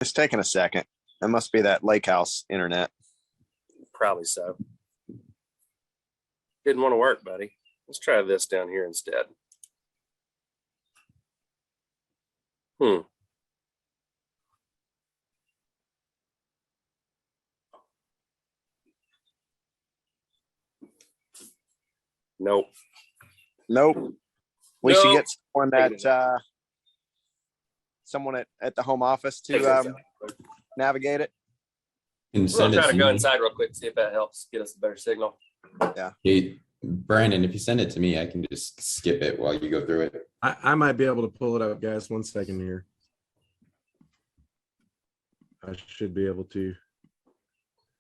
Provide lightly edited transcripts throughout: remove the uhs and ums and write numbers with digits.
It's taking a second. That must be that lake house internet. Probably so. Didn't want to work, buddy. Let's try this down here instead. Nope. We should get someone at the home office to navigate it. We'll try to go inside real quick, see if that helps get us a better signal. Yeah. Hey, Brandon, if you send it to me, I can just skip it while you go through it. I might be able to pull it up, guys. 1 second here. I should be able to.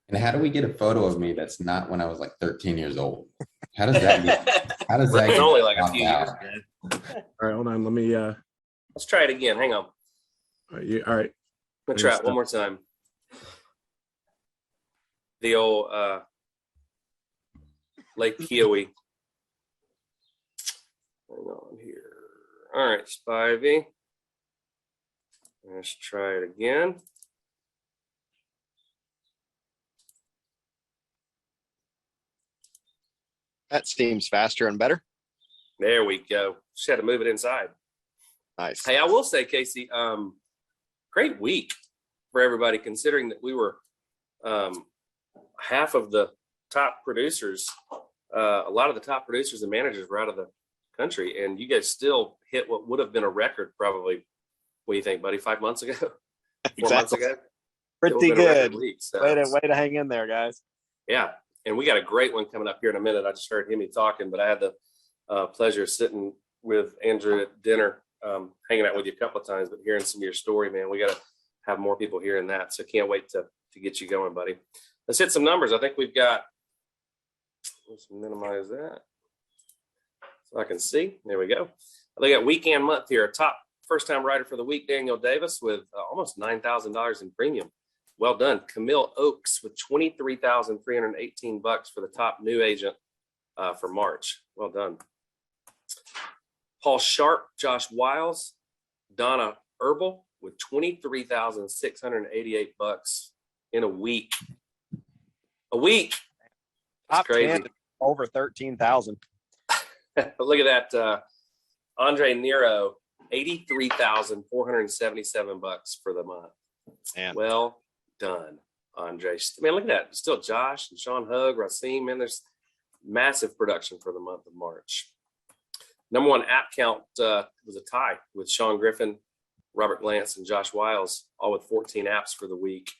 And how do we get a photo of me that's not when I was like 13 years old? How does that get? How does that? It's only like a few years, man. All right, hold on. Let me. Let's try it again. Hang on. All right. Let's try it one more time. The old Lake Kiowee. Hang on here. All right, Spivey. Let's try it again. That seems faster and better. There we go. Just had to move it inside. Nice. Hey, I will say, Casey, great week for everybody, considering that we were half of the top producers. A lot of the top producers and managers were out of the country, and you guys still hit what would have been a record probably, what do you think, buddy, 5 months ago? 4 months ago? Pretty good. Week, so. Way to hang in there, guys. Yeah. And we got a great one coming up here in a minute. I just heard him talking, but I had the pleasure of sitting with Andrew at dinner, hanging out with you a couple of times, but hearing some of your story, man. We got to have more people hearing that. So can't wait to get you going, buddy. Let's hit some numbers. I think we've got, let's minimize that so I can see. There we go. They got week and month here. Top first-time writer for the week, Daniel Davis, with almost $9,000 in premium. Well done. Camille Oakes with $23,318 for the top new agent for March. Well done. Paul Sharp, Josh Wiles, Donna Herbal with $23,688 in a week. A week. That's top crazy. 10, over 13,000. Look at that. Andre Nero, $83,477 for the month. Man. Well done, Andre. Man, look at that. Still Josh and Sean Hug, Racine. Man, there's massive production for the month of March. Number one app count was a tie with Sean Griffin, Robert Glantz, and Josh Wiles, all with 14 apps for the week.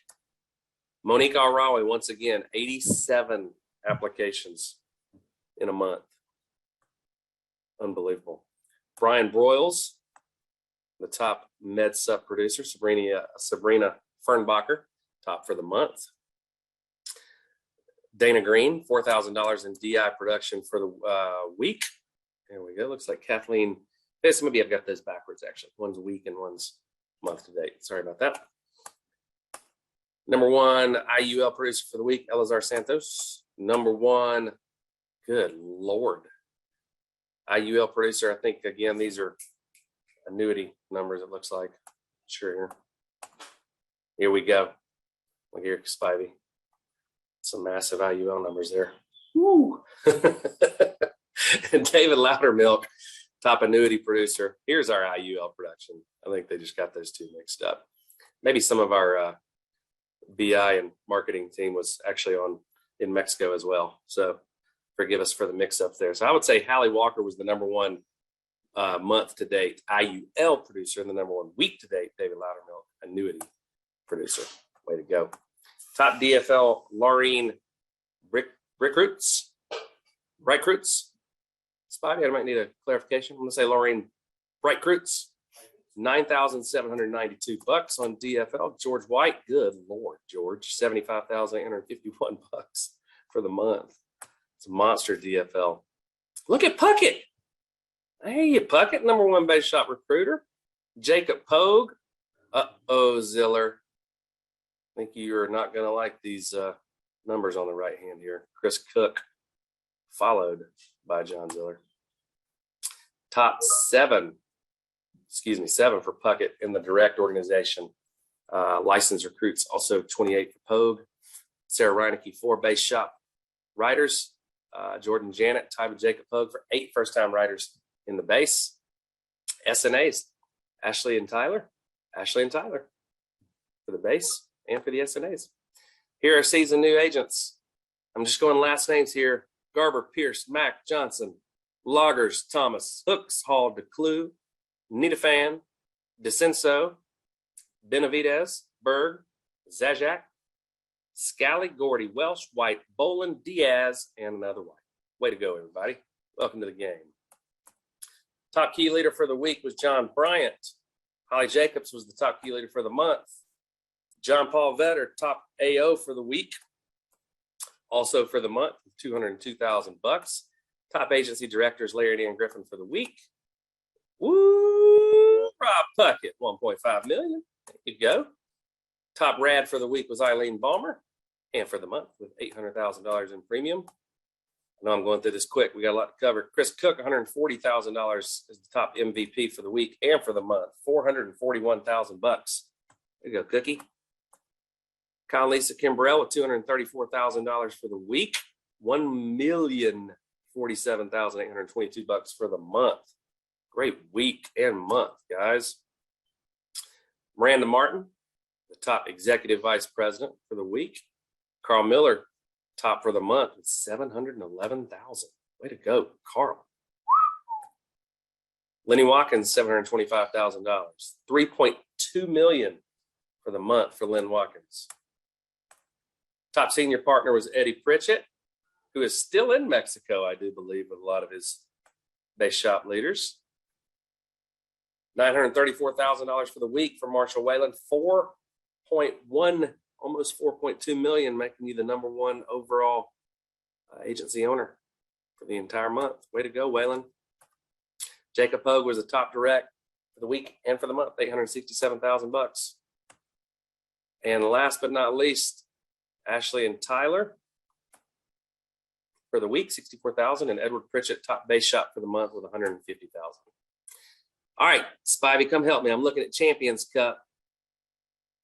Monique Alrawi, once again, 87 applications in a month. Unbelievable. Brian Broyles, the top med sup producer, Sabrina Fernbacher, top for the month. Dana Green, $4,000 in DI production for the week. There we go. Looks like Kathleen. Maybe I've got those backwards, actually. One's week and one's month to date. Sorry about that. Number one IUL producer for the week, Elazar Santos. Number one, good Lord, IUL producer. I think, again, these are annuity numbers, it looks like. Sure. Here we go. Look here, Spivey. Some massive IUL numbers there. Woo! And David Loudermilk, top annuity producer. Here's our IUL production. I think they just got those two mixed up. Maybe some of our BI and marketing team was actually in Mexico as well. So forgive us for the mix-up there. So I would say Hallie Walker was the number one month to date IUL producer, and the number one week to date David Loudermilk, annuity producer. Way to go. Top DFL Laureen Recruits. Spivey, I might need a clarification. I'm going to say Laureen Recruits. $9,792 on DFL. George White, good Lord, George, $75,851 for the month. It's a monster DFL. Look at Puckett. Hey, you Puckett, number one base shop recruiter. Jacob Pogue. Ziller. I think you're not going to like these numbers on the right hand here. Chris Cook, followed by John Ziller. Top seven for Puckett in the direct organization. Licensed recruits, also 28 for Pogue. Sarah Reineke, 4 base shop riders. Jordan Janet, tied with Jacob Pogue for 8 first-time riders in the base. SNAs, Ashley and Tyler for the base and for the SNAs. Here are seasoned new agents. I'm just going last names here. Garber, Pierce, Mack, Johnson, Loggers, Thomas, Hooks, Hall, DeClue, Nitafan, DeCenso, Benavidez, Berg, Zajac, Scally, Gordy, Welsh, White, Boland, Diaz, and another White. Way to go, everybody. Welcome to the game. Top key leader for the week was John Bryant. Holly Jacobs was the top key leader for the month. John Paul Vetter, top AO for the week. Also for the month, $202,000. Top agency directors, Larry and Griffin for the week. Woo! Rob Puckett, $1.5 million. There you go. Top rad for the week was Eileen Balmer, and for the month with $800,000 in premium. I know I'm going through this quick. We got a lot to cover. Chris Cook, $140,000 is the top MVP for the week and for the month. $441,000. There you go, Cookie. Kyle and Lisa Kimbrell with $234,000 for the week. $1,047,822 for the month. Great week and month, guys. Miranda Martin, the top executive vice president for the week. Carl Miller, top for the month with $711,000. Way to go, Carl. Lenny Watkins, $725,000. $3.2 million for the month for Len Watkins. Top senior partner was Eddie Pritchett, who is still in Mexico, I do believe, with a lot of his base shop leaders. $934,000 for the week for Marshall Whalen. 4.1, almost 4.2 million, making you the #1 overall agency owner for the entire month. Way to go, Whalen. Jacob Pogue was the top direct for the week and for the month, $867,000. And last but not least, Ashley and Tyler for the week, $64,000, and Edward Pritchett, top base shop for the month with $150,000. All right, Spivey, come help me. I'm looking at Champions Cup.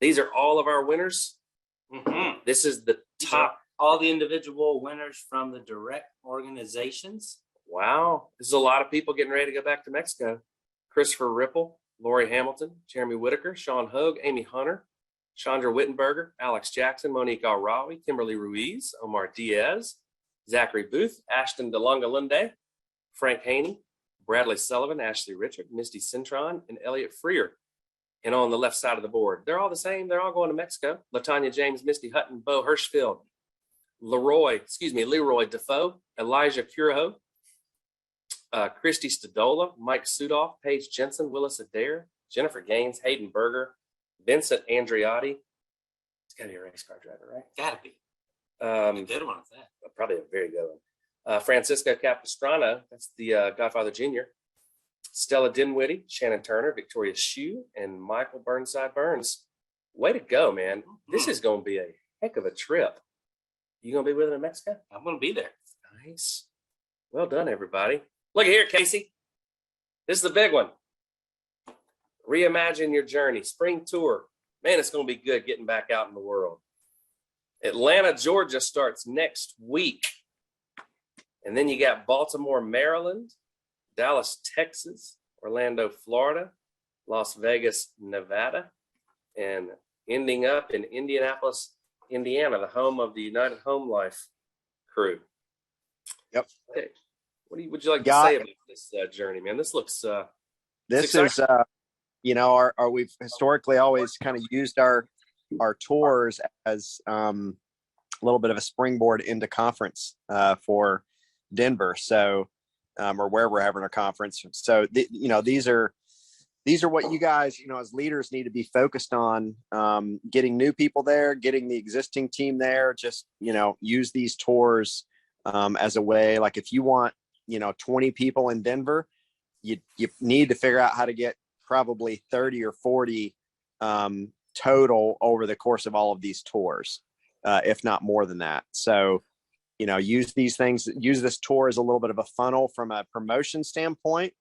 These are all of our winners. Mm-hmm. This is the top. All the individual winners from the direct organizations. Wow. This is a lot of people getting ready to go back to Mexico. Christopher Ripple, Lori Hamilton, Jeremy Whitaker, Sean Hogue, Amy Hunter, Chandra Wittenberger, Alex Jackson, Monique Alrawi, Kimberly Ruiz, Omar Diaz, Zachary Booth, Ashton DeLonga Lunde, Frank Haney, Bradley Sullivan, Ashley Richard, Misty Cintron, and Elliot Freer. And on the left side of the board, they're all the same. They're all going to Mexico. LaTanya James, Misty Hutton, Bo Hirschfield, Leroy Defoe, Elijah Curaho, Christy Stadola, Mike Sudoff, Paige Jensen, Willis Adair, Jennifer Gaines, Hayden Berger, Vincent Andriotti. It's got to be a race car driver, right? Gotta be. A good one at that. Probably a very good one. Francisco Capistrano, that's the Godfather Jr., Stella Dinwiddie, Shannon Turner, Victoria Shue, and Michael Burnside Burns. Way to go, man. This is going to be a heck of a trip. You going to be with him in Mexico? I'm going to be there. Nice. Well done, everybody. Look here, Casey. This is the big one. Reimagine your journey. Spring tour. Man, it's going to be good getting back out in the world. Atlanta, Georgia starts next week. And then you got Baltimore, Maryland, Dallas, Texas, Orlando, Florida, Las Vegas, Nevada, and ending up in Indianapolis, Indiana, the home of the United Home Life crew. Yep. Okay. Would you like to say about this journey, man? This looks this is we've historically always kind of used our tours as a little bit of a springboard into conference for Denver. So or where we're having our conference. So these are what you guys as leaders need to be focused on, getting new people there, getting the existing team there. Just use these tours as a way. Like if you want 20 people in Denver, you need to figure out how to get probably 30 or 40 total over the course of all of these tours, if not more than that. So use these things, use this tour as a little bit of a funnel from a promotion standpoint,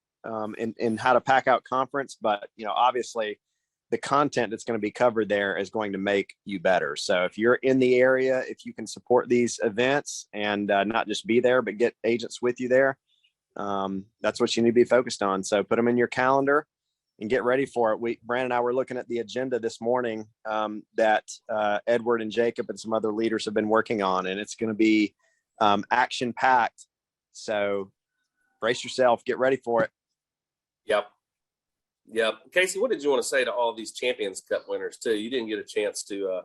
in how to pack out conference. But, obviously the content that's going to be covered there is going to make you better. So if you're in the area, if you can support these events and not just be there, but get agents with you there, that's what you need to be focused on. So put them in your calendar and get ready for it. Brandon and I were looking at the agenda this morning that Edward and Jacob and some other leaders have been working on, and it's going to be action packed. So brace yourself, get ready for it. Yep. Casey, what did you want to say to all these Champions Cup winners too? You didn't get a chance to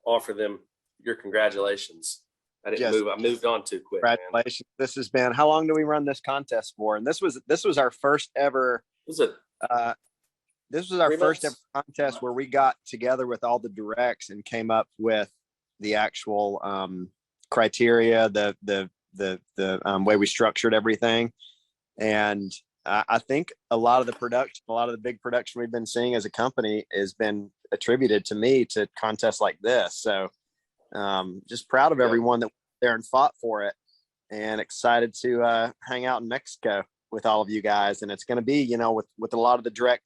offer them your congratulations. I moved on too quick. Congratulations. Man. This has been, how long do we run this contest for? And this was our first ever. This was our first ever contest where we got together with all the directs and came up with the actual criteria, the way we structured everything. And I think a lot of the big production we've been seeing as a company has been attributed to me to contests like this. So just proud of everyone that went there and fought for it, and excited to hang out in Mexico with all of you guys. And it's going to be, with a lot of the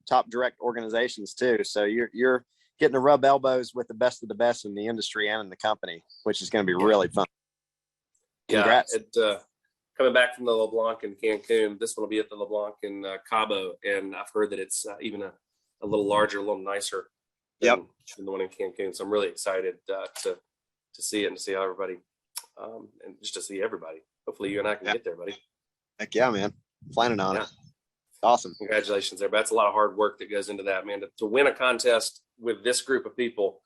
top direct organizations too. So you're getting to rub elbows with the best of the best in the industry and in the company, which is going to be really fun. Congrats. Coming back from the LeBlanc in Cancun, this one will be at the LeBlanc in Cabo, and I've heard that it's even a little larger, a little nicer than the one in Cancun. So I'm really excited to see it and to see how everybody, and just to see everybody. Hopefully you and I can get there, buddy. Heck yeah, man. Planning on it. Awesome. Congratulations there. But that's a lot of hard work that goes into that, man. To win a contest with this group of people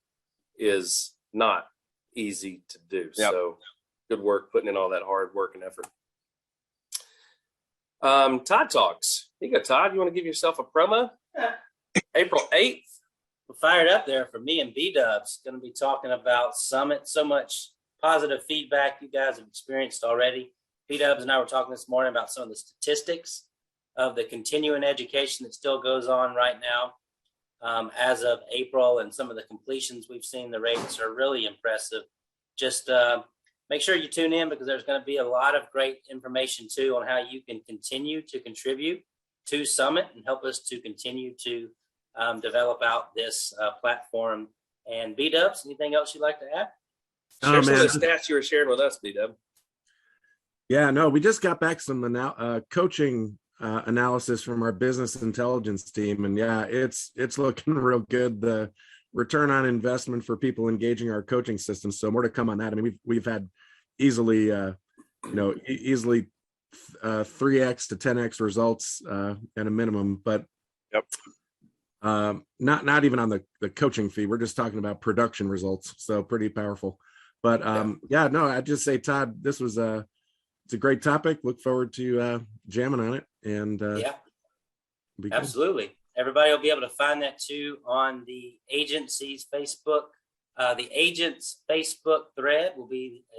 is not easy to do. Yep. So good work putting in all that hard work and effort. Todd Talks. Here you go, Todd. You want to give yourself a promo? April 8th. We're fired up there for me and B-Dubs. Going to be talking about Summit. So much positive feedback you guys have experienced already. B-Dubs and I were talking this morning about some of the statistics of the continuing education that still goes on right now as of April, and some of the completions we've seen. The rates are really impressive. Just make sure you tune in, because there's going to be a lot of great information too on how you can continue to contribute to Summit and help us to continue to develop out this platform. And B-Dubs, anything else you'd like to add? Share some of the stats you were sharing with us, B-Dub. Yeah, no, we just got back some coaching analysis from our business intelligence team, and it's looking real good. The return on investment for people engaging our coaching system. So more to come on that. I mean, we've had easily 3x to 10x results at a minimum, but not even on the coaching fee. We're just talking about production results. So pretty powerful. But I'd just say, Todd, this was it's a great topic. Look forward to jamming on it. And absolutely. Everybody will be able to find that too on the agency's Facebook. The agent's Facebook thread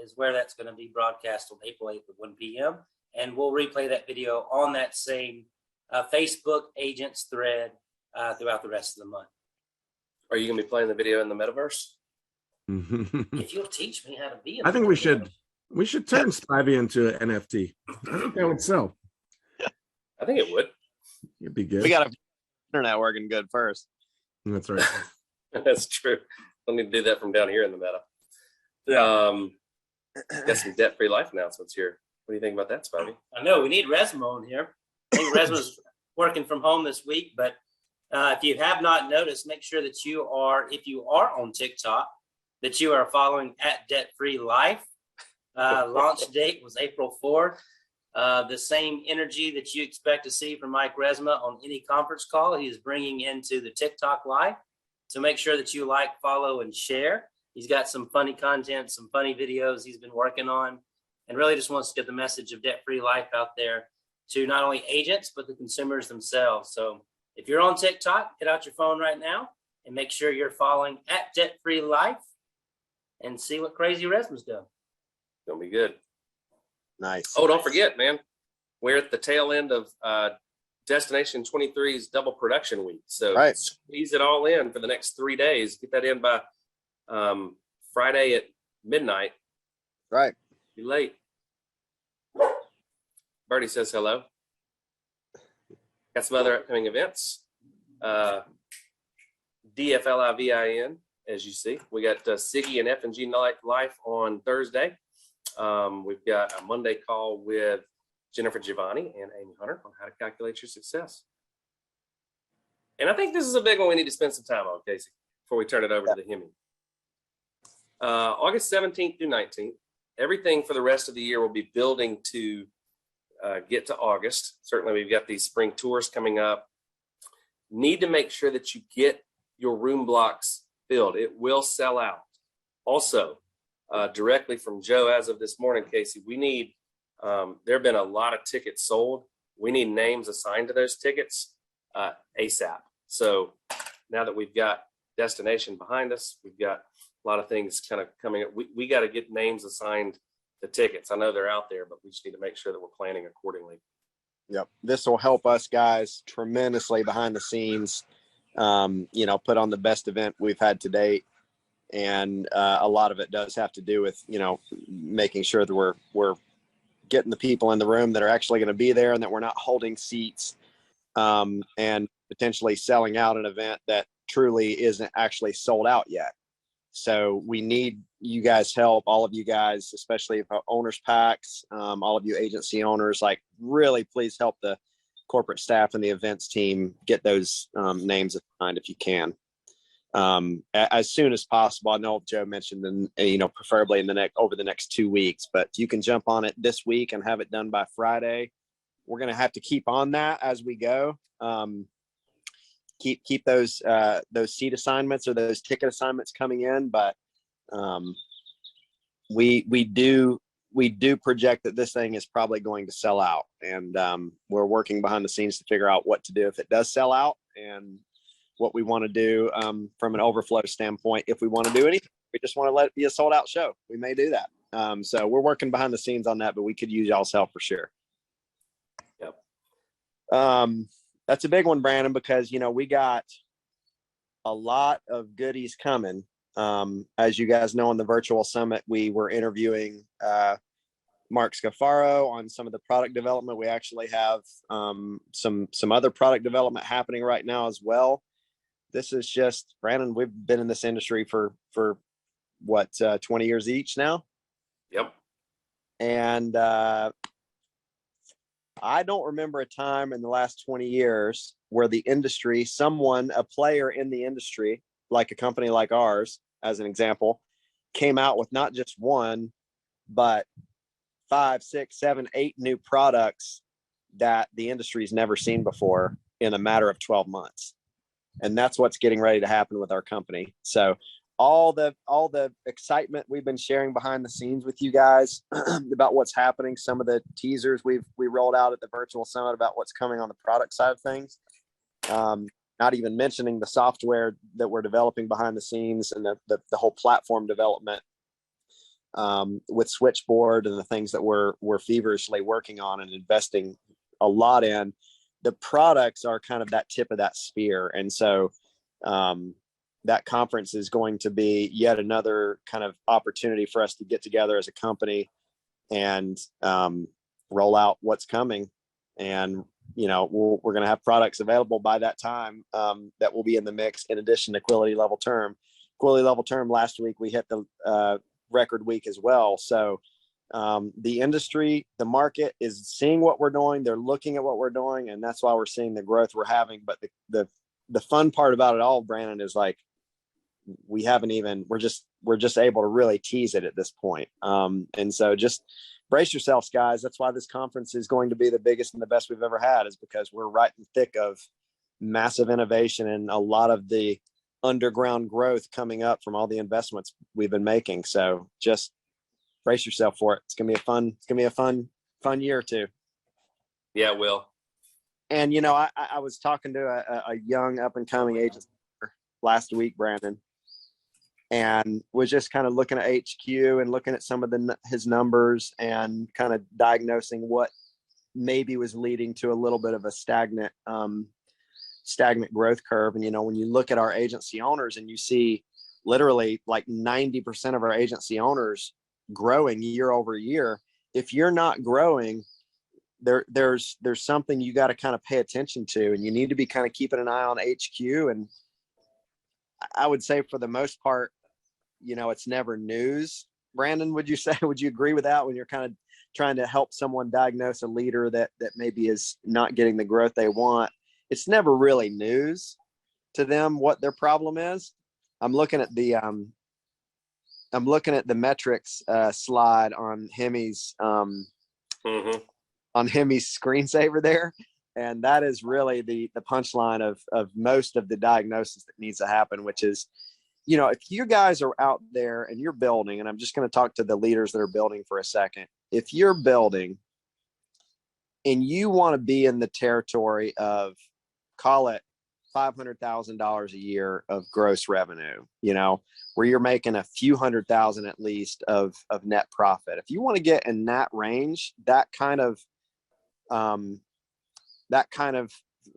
is where that's going to be broadcast on April 8th at 1 p.m. And we'll replay that video on that same Facebook agent's thread throughout the rest of the month. Are you going to be playing the video in the metaverse? If you'll teach me how to be I think we should turn Spivey into an NFT. I think that would sell. I think it would. It'd be good. We got to internet working good first. That's right. That's true. Don't need to do that from down here in the meta. Got some debt-free life announcements here. What do you think about that, Spivey? I know we need Resmo on here. I think Resmo's working from home this week, but if you have not noticed, make sure that if you are on TikTok, that you are following at Debt Free Life. Launch date was April 4th. The same energy that you expect to see from Mike Resma on any conference call, he is bringing into the TikTok Live. So make sure that you like, follow, and share. He's got some funny content, some funny videos he's been working on, and really just wants to get the message of debt-free life out there to not only agents, but the consumers themselves. So if you're on TikTok, get out your phone right now and make sure you're following at Debt Free Life and see what crazy Resma's doing. Gonna be good. Nice. Oh, don't forget, man. We're at the tail end of Destination 23's double production week. So squeeze it all in for the next 3 days. Get that in by Friday at midnight. Right. Be late. Bertie says hello. Got some other upcoming events. DFLIVIN, as you see. We got Siggy and F&G Life on Thursday. We've got a Monday call with Jennifer Giovanni and Amy Hunter on how to calculate your success. And I think this is a big one we need to spend some time on, Casey, before we turn it over to the Hemi. August 17th through 19th, everything for the rest of the year will be building to get to August. Certainly, we've got these spring tours coming up. Need to make sure that you get your room blocks filled. It will sell out. Also, directly from Joe as of this morning, Casey, we need, there have been a lot of tickets sold. We need names assigned to those tickets ASAP. So now that we've got destination behind us, we've got a lot of things kind of coming up. We got to get names assigned to tickets. I know they're out there, but we just need to make sure that we're planning accordingly. Yep. This will help us guys tremendously behind the scenes, put on the best event we've had to date. And a lot of it does have to do with, making sure that we're getting the people in the room that are actually going to be there and that we're not holding seats and potentially selling out an event that truly isn't actually sold out yet. So we need you guys' help, all of you guys, especially owners packs, all of you agency owners, like really please help the corporate staff and the events team get those names assigned if you can. As soon as possible. I know Joe mentioned, preferably over the next 2 weeks, but you can jump on it this week and have it done by Friday. We're going to have to keep on that as we go. Keep those seat assignments or those ticket assignments coming in, but we do project that this thing is probably going to sell out, and we're working behind the scenes to figure out what to do if it does sell out and what we want to do from an overflow standpoint. If we want to do anything, we just want to let it be a sold out show, we may do that. So we're working behind the scenes on that, but we could use y'all's help for sure. Yep. That's a big one, Brandon, because, we got a lot of goodies coming. As you guys know, on the virtual summit, we were interviewing Mark Scafaro on some of the product development. We actually have some other product development happening right now as well. This is just, Brandon, we've been in this industry for what, 20 years each now? Yep. And I don't remember a time in the last 20 years where the industry, a player in the industry, like a company like ours, as an example, came out with not just one, but 5, 6, 7, 8 new products that the industry's never seen before in a matter of 12 months. And that's what's getting ready to happen with our company. So all the excitement we've been sharing behind the scenes with you guys about what's happening, some of the teasers we rolled out at the virtual summit about what's coming on the product side of things, not even mentioning the software that we're developing behind the scenes and the whole platform development with Switchboard and the things that we're feverishly working on and investing a lot in. The products are kind of that tip of that spear. And so that conference is going to be yet another kind of opportunity for us to get together as a company and roll out what's coming. And, we're going to have products available by that time that will be in the mix in addition to Quality Level Term. Quality Level Term last week, we hit the record week as well. So the industry, the market is seeing what we're doing. They're looking at what we're doing, and that's why we're seeing the growth we're having. But the fun part about it all, Brandon, is like we're just able to really tease it at this point. And so just brace yourselves, guys. That's why this conference is going to be the biggest and the best we've ever had, is because we're right in the thick of massive innovation and a lot of the underground growth coming up from all the investments we've been making. So just brace yourself for it. It's gonna be a fun year too. Yeah, it will. And I was talking to a young up and coming agent last week, Brandon, and was just kind of looking at HQ and looking at some of his numbers and kind of diagnosing what maybe was leading to a little bit of a stagnant growth curve. And when you look at our agency owners and you see literally like 90% of our agency owners growing year over year, if you're not growing, there's something you got to kind of pay attention to, and you need to be kind of keeping an eye on HQ. And I would say for the most part, it's never news. Brandon, would you agree with that when you're kind of trying to help someone diagnose a leader that maybe is not getting the growth they want? It's never really news to them what their problem is. I'm looking at the metrics slide on Hemi's screensaver there. And that is really the punchline of most of the diagnosis that needs to happen, which is, if you guys are out there and you're building, and I'm just going to talk to the leaders that are building for a second. If you're building and you want to be in the territory of, call it $500,000 a year of gross revenue, where you're making a few $100,000 at least of net profit. If you want to get in that range, that kind of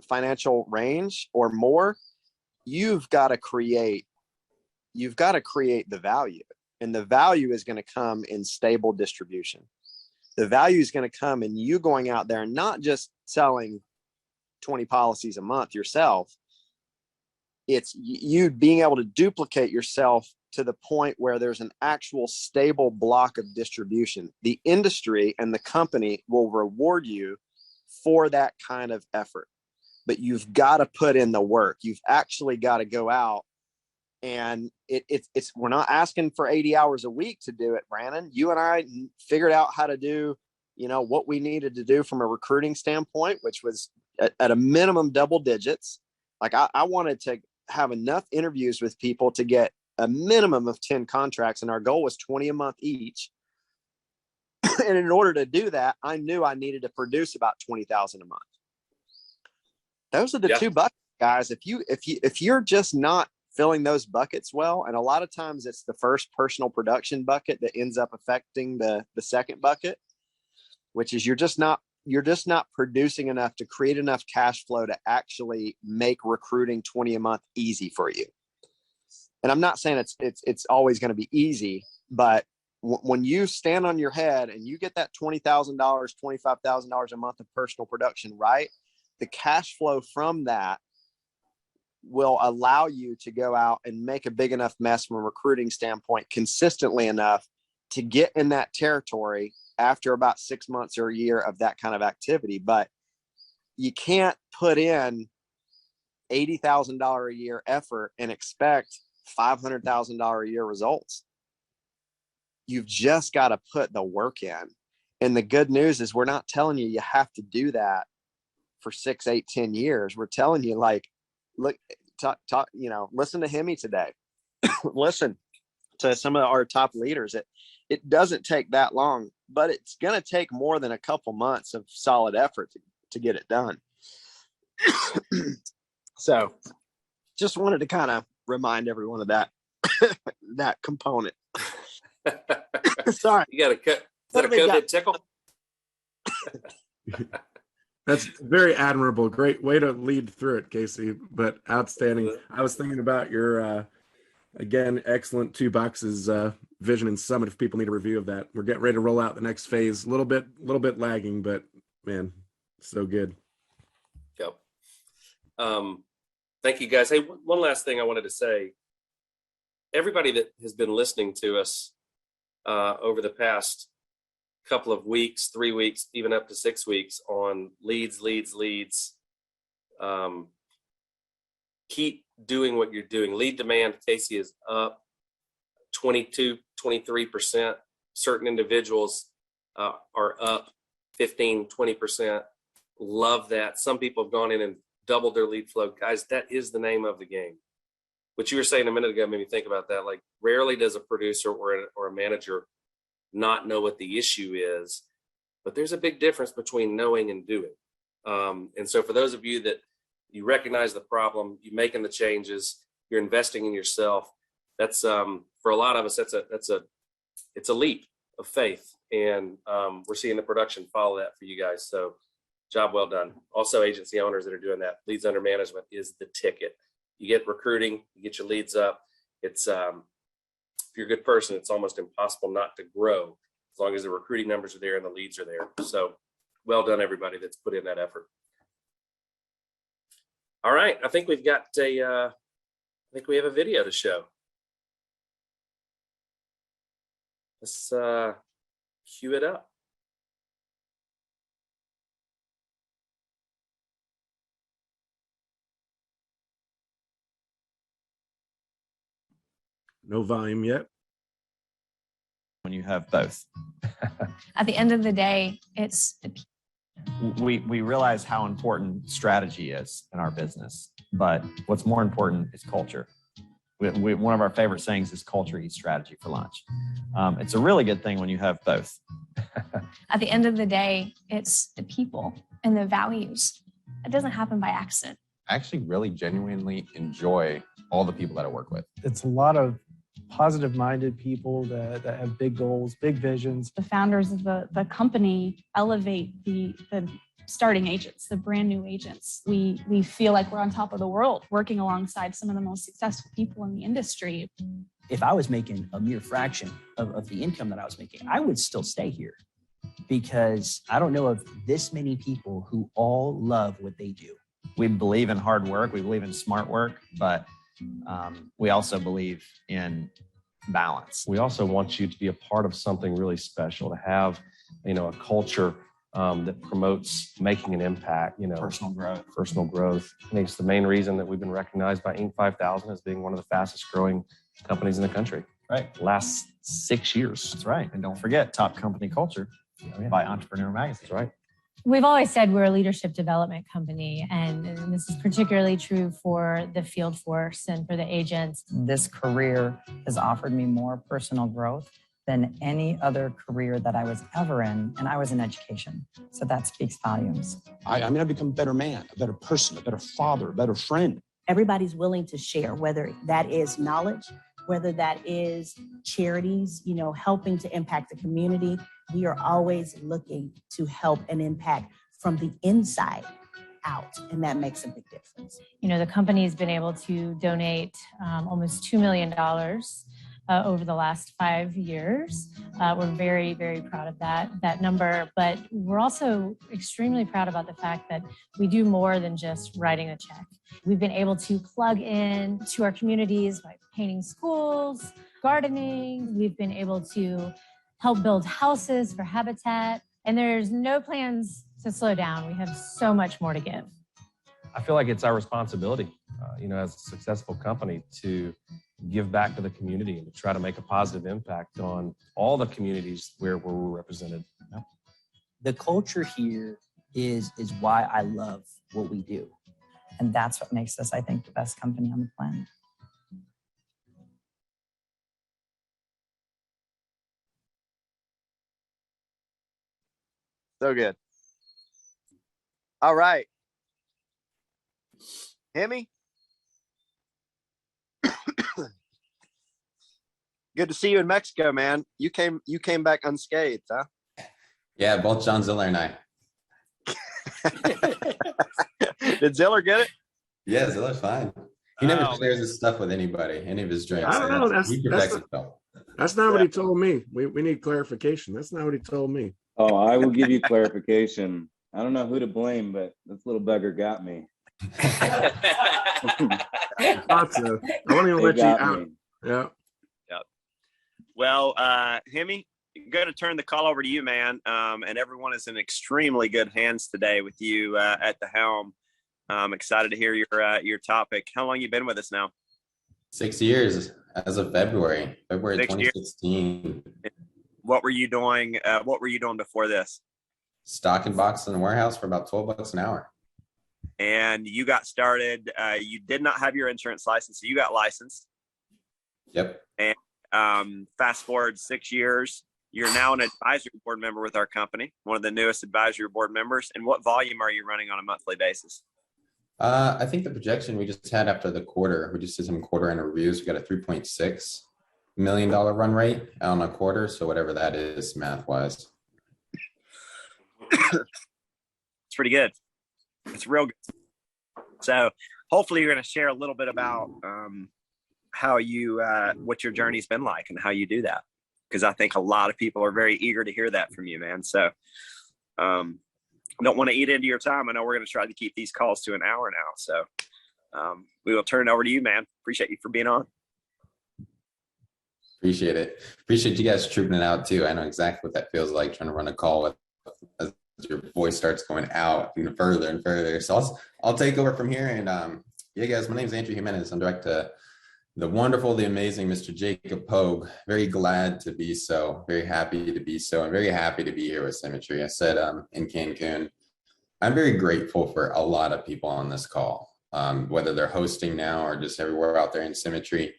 financial range or more, you've got to create the value, and the value is going to come in stable distribution. The value is going to come in you going out there and not just selling 20 policies a month yourself. It's you being able to duplicate yourself to the point where there's an actual stable block of distribution. The industry and the company will reward you for that kind of effort, but you've got to put in the work. You've actually got to go out, and it's we're not asking for 80 hours a week to do it, Brandon. You and I figured out how to do, what we needed to do from a recruiting standpoint, which was at a minimum double digits. Like I wanted to have enough interviews with people to get a minimum of 10 contracts, and our goal was 20 a month each. And in order to do that, I knew I needed to produce about 20,000 a month. Those are the two buckets, guys. If you're just not filling those buckets well, and a lot of times it's the first personal production bucket that ends up affecting the second bucket, which is you're just not producing enough to create enough cash flow to actually make recruiting 20 a month easy for you. And I'm not saying it's always going to be easy, but when you stand on your head and you get that $20,000, $25,000 a month of personal production, right? The cash flow from that will allow you to go out and make a big enough mess from a recruiting standpoint consistently enough to get in that territory after about 6 months or a year of that kind of activity. But you can't put in $80,000 a year effort and expect $500,000 a year results. You've just got to put the work in. And the good news is we're not telling you have to do that for 6, 8, 10 years. We're telling you, like, look, talk, listen to Hemi today. Listen to some of our top leaders. It doesn't take that long, but it's going to take more than a couple months of solid effort to get it done. So just wanted to kind of remind everyone of that, that component. Sorry. You got a cut. Is that a COVID tickle? That's very admirable. Great way to lead through it, Casey, but outstanding. I was thinking about your, again, excellent 2 boxes vision and summit. If people need a review of that, we're getting ready to roll out the next phase. A little bit lagging, but man, so good. Yep. Thank you, guys. Hey, one last thing I wanted to say. Everybody that has been listening to us over the past couple of weeks, 3 weeks, even up to 6 weeks on leads. Keep doing what you're doing. Lead demand, Casey, is up 22, 23%. Certain individuals are up 15, 20%. Love that. Some people have gone in and doubled their lead flow. Guys, that is the name of the game. What you were saying a minute ago made me think about that. Like, rarely does a producer or a manager not know what the issue is, but there's a big difference between knowing and doing. And so for those of you that you recognize the problem, you're making the changes, you're investing in yourself, that's for a lot of us, it's a leap of faith. And we're seeing the production follow that for you guys. So job well done. Also, agency owners that are doing that, leads under management is the ticket. You get recruiting, you get your leads up. It's if you're a good person, it's almost impossible not to grow as long as the recruiting numbers are there and the leads are there. So well done, everybody that's put in that effort. All right, I think we've got a think we have a video to show. Let's cue it up. No volume yet. When you have both. At the end of the day, it's the people. We realize how important strategy is in our business, but what's more important is culture. One of our favorite sayings is culture eats strategy for lunch. It's a really good thing when you have both. At the end of the day, it's the people and the values. It doesn't happen by accident. I actually really genuinely enjoy all the people that I work with. It's a lot of positive-minded people that have big goals, big visions. The founders of the company elevate the starting agents, the brand new agents. We feel like we're on top of the world, working alongside some of the most successful people in the industry. If I was making a mere fraction of the income that I was making, I would still stay here, because I don't know of this many people who all love what they do. We believe in hard work. We believe in smart work, but we also believe in balance. We also want you to be a part of something really special, to have, a culture that promotes making an impact, Personal growth. Personal growth. I think it's the main reason that we've been recognized by Inc. 5000 as being one of the fastest growing companies in the country. Right. Last 6 years. That's right. And don't forget, Top Company Culture by Entrepreneur Magazine. That's right. We've always said we're a leadership development company, and this is particularly true for the field force and for the agents. This career has offered me more personal growth than any other career that I was ever in, and I was in education. So that speaks volumes. I've become a better man, a better person, a better father, a better friend. Everybody's willing to share, whether that is knowledge, whether that is charities, helping to impact the community. We are always looking to help and impact from the inside out, and that makes a big difference. The company's been able to donate almost $2 million over the last 5 years. We're very, very proud of that number, but we're also extremely proud about the fact that we do more than just writing a check. We've been able to plug in to our communities by painting schools, gardening. We've been able to help build houses for Habitat, and there's no plans to slow down. We have so much more to give. I feel like it's our responsibility, as a successful company, to give back to the community and to try to make a positive impact on all the communities where we're represented. The culture here is why I love what we do. And that's what makes us, I think, the best company on the planet. So good. All right. Hemi? Good to see you in Mexico, man. You came back unscathed, huh? Yeah, both John Ziller and I. Did Ziller get it? Yeah, Ziller's fine. He never shares his stuff with anybody, any of his drinks. I don't know. He protects himself. That's not what he told me. We need clarification. That's not what he told me. Oh, I will give you clarification. I don't know who to blame, but this little beggar got me. I thought so. I won't even let you out. Me. Yeah. Well, Hemi, going to turn the call over to you, man. And everyone is in extremely good hands today with you at the helm. I'm excited to hear your topic. How long you been with us now? 6 years as of February 2016. What were you doing? What were you doing before this? Stocking boxes in a warehouse for about $12 an hour. And you got started. You did not have your insurance license, so you got licensed. Yep. And fast forward 6 years, you're now an advisory board member with our company, one of the newest advisory board members. And what volume are you running on a monthly basis? I think the projection we just had after the quarter, we just did some quarter end reviews. We got a $3.6 million run rate on a quarter. So whatever that is math wise. It's pretty good. It's real good. So hopefully you're going to share a little bit about how you, what your journey's been like and how you do that. Because I think a lot of people are very eager to hear that from you, man. So don't want to eat into your time. I know we're going to try to keep these calls to an hour now. So we will turn it over to you, man. Appreciate you for being on. Appreciate it. Appreciate you guys trooping it out too. I know exactly what that feels like, trying to run a call with as your voice starts going out even further and further. So I'll take over from here. And yeah, guys, my name is Andrew Jimenez. I'm direct to the wonderful, the amazing Mr. Jacob Pogue. Very glad to be so, very happy to be so, and very happy to be here with Symmetry. I said in Cancun, I'm very grateful for a lot of people on this call, whether they're hosting now or just everywhere out there in Symmetry.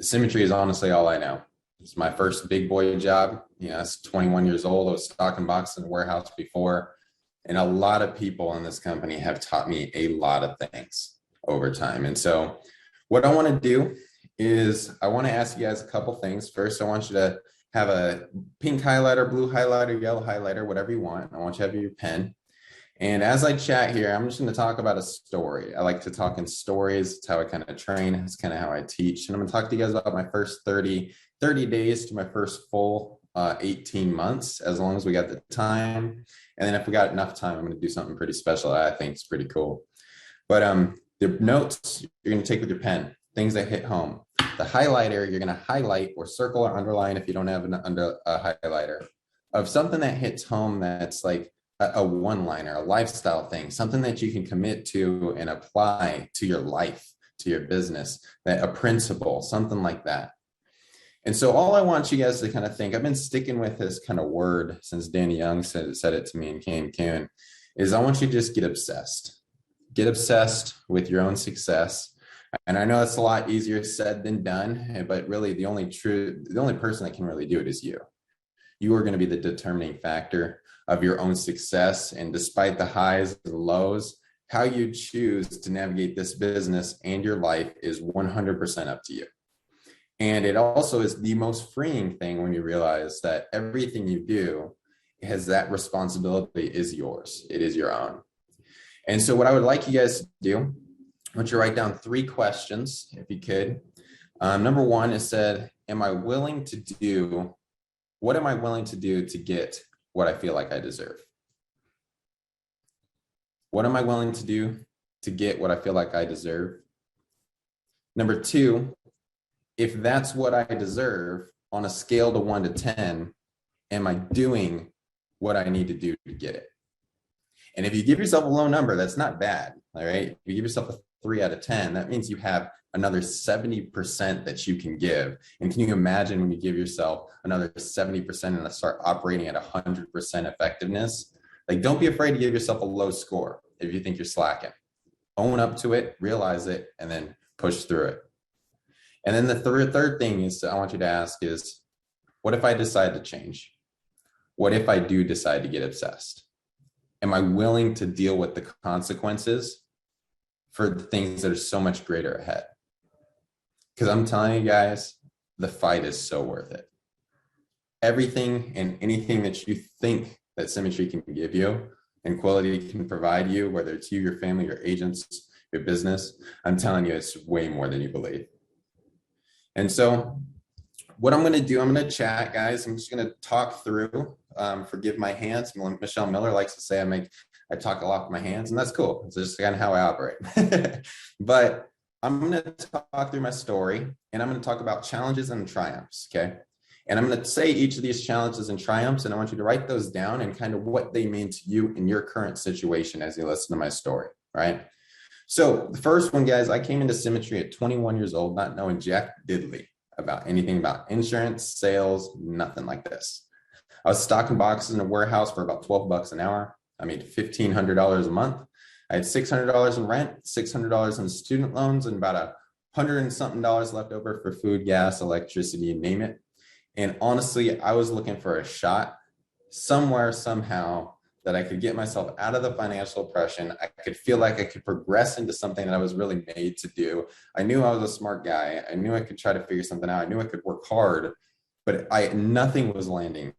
Symmetry is honestly all I know. It's my first big boy job. You know, I was 21 years old. I was stocking boxes in a warehouse before. And a lot of people in this company have taught me a lot of things over time. And so what I want to do is I want to ask you guys a couple things. First, I want you to have a pink highlighter, blue highlighter, yellow highlighter, whatever you want. I want you to have your pen. And as I chat here, I'm just going to talk about a story. I like to talk in stories. It's how I kind of train. It's kind of how I teach. And I'm going to talk to you guys about my first 30 days to my first full 18 months, as long as we got the time. And then if we got enough time, I'm going to do something pretty special that I think is pretty cool. But the notes you're going to take with your pen, things that hit home. The highlighter, you're going to highlight or circle or underline if you don't have a highlighter of something that hits home that's like a one-liner, a lifestyle thing, something that you can commit to and apply to your life, to your business, that a principle, something like that. And so all I want you guys to kind of think, I've been sticking with this kind of word since Danny Young said it to me in Cancun, is I want you to just get obsessed. Get obsessed with your own success. And I know it's a lot easier said than done, but really the only person that can really do it is you. You are going to be the determining factor of your own success. And despite the highs and lows, how you choose to navigate this business and your life is 100% up to you. And it also is the most freeing thing when you realize that everything you do has that responsibility is yours. It is your own. And so what I would like you guys to do, I want you to write down 3 questions, if you could. Number 1 is said, what am I willing to do to get what I feel like I deserve? What am I willing to do to get what I feel like I deserve? Number 2, if that's what I deserve on a scale to 1 to 10, am I doing what I need to do to get it? And if you give yourself a low number, that's not bad, all right? If you give yourself a 3 out of 10, that means you have another 70% that you can give. And can you imagine when you give yourself another 70% and start operating at 100% effectiveness? Like, don't be afraid to give yourself a low score if you think you're slacking. Own up to it, realize it, and then push through it. And then the third thing is I want you to ask is, what if I decide to change? What if I do decide to get obsessed? Am I willing to deal with the consequences for the things that are so much greater ahead? Because I'm telling you guys, the fight is so worth it. Everything and anything that you think that Symmetry can give you and Quality can provide you, whether it's you, your family, your agents, your business, I'm telling you, it's way more than you believe. And so what I'm going to do, I'm going to chat, guys. I'm just going to talk through, forgive my hands. Michelle Miller likes to say I talk a lot with my hands, and that's cool. It's just kind of how I operate. But I'm going to talk through my story, and I'm going to talk about challenges and triumphs, okay? And I'm going to say each of these challenges and triumphs, and I want you to write those down and kind of what they mean to you in your current situation as you listen to my story, right? So the first one, guys, I came into Symmetry at 21 years old, not knowing jack diddly about anything about insurance, sales, nothing like this. I was stocking boxes in a warehouse for about $12 an hour. I made $1,500 a month. I had $600 in rent, $600 in student loans, and about $100 and something left over for food, gas, electricity, you name it. And honestly, I was looking for a shot somewhere, somehow, that I could get myself out of the financial oppression. I could feel like I could progress into something that I was really made to do. I knew I was a smart guy. I knew I could try to figure something out. I knew I could work hard, but nothing was landing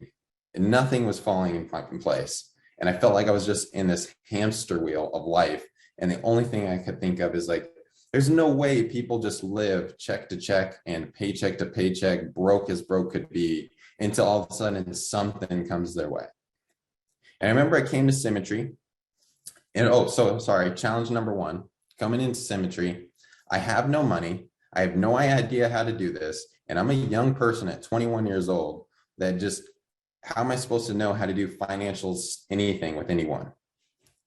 and nothing was falling in place. And I felt like I was just in this hamster wheel of life. And the only thing I could think of is like, there's no way people just live check to check and paycheck to paycheck, broke as broke could be, until all of a sudden something comes their way. And I remember I came to Symmetry and challenge number 1 coming into Symmetry. I have no money. I have no idea how to do this. And I'm a young person at 21 years old that just, how am I supposed to know how to do financials, anything with anyone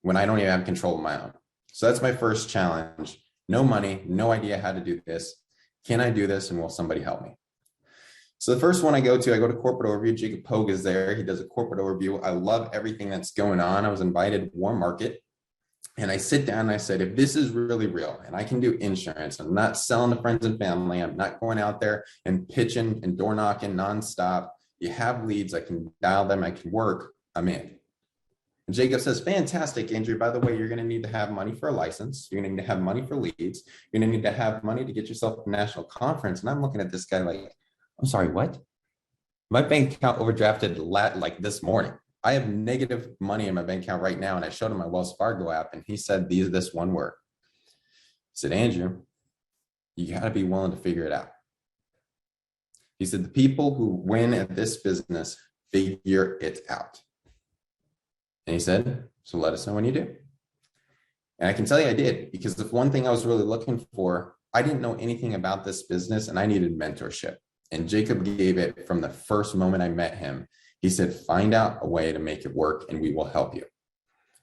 when I don't even have control of my own? So that's my first challenge. No money, no idea how to do this. Can I do this? And will somebody help me? So the first one I go to corporate overview. Jacob Pogue is there. He does a corporate overview. I love everything that's going on. I was invited, warm market. And I sit down and I said, if this is really real and I can do insurance, I'm not selling to friends and family. I'm not going out there and pitching and door knocking nonstop. You have leads. I can dial them. I can work. I'm in. And Jacob says, fantastic, Andrew. By the way, you're going to need to have money for a license. You're going to need to have money for leads. You're going to need to have money to get yourself to a national conference. And I'm looking at this guy like, I'm sorry, what? My bank account overdrafted like this morning. I have negative money in my bank account right now. And I showed him my Wells Fargo app and he said this one word. He said, Andrew, you got to be willing to figure it out. He said, the people who win at this business figure it out. And he said, so let us know when you do. And I can tell you I did, because the one thing I was really looking for, I didn't know anything about this business and I needed mentorship. And Jacob gave it from the first moment I met him. He said, find out a way to make it work and we will help you.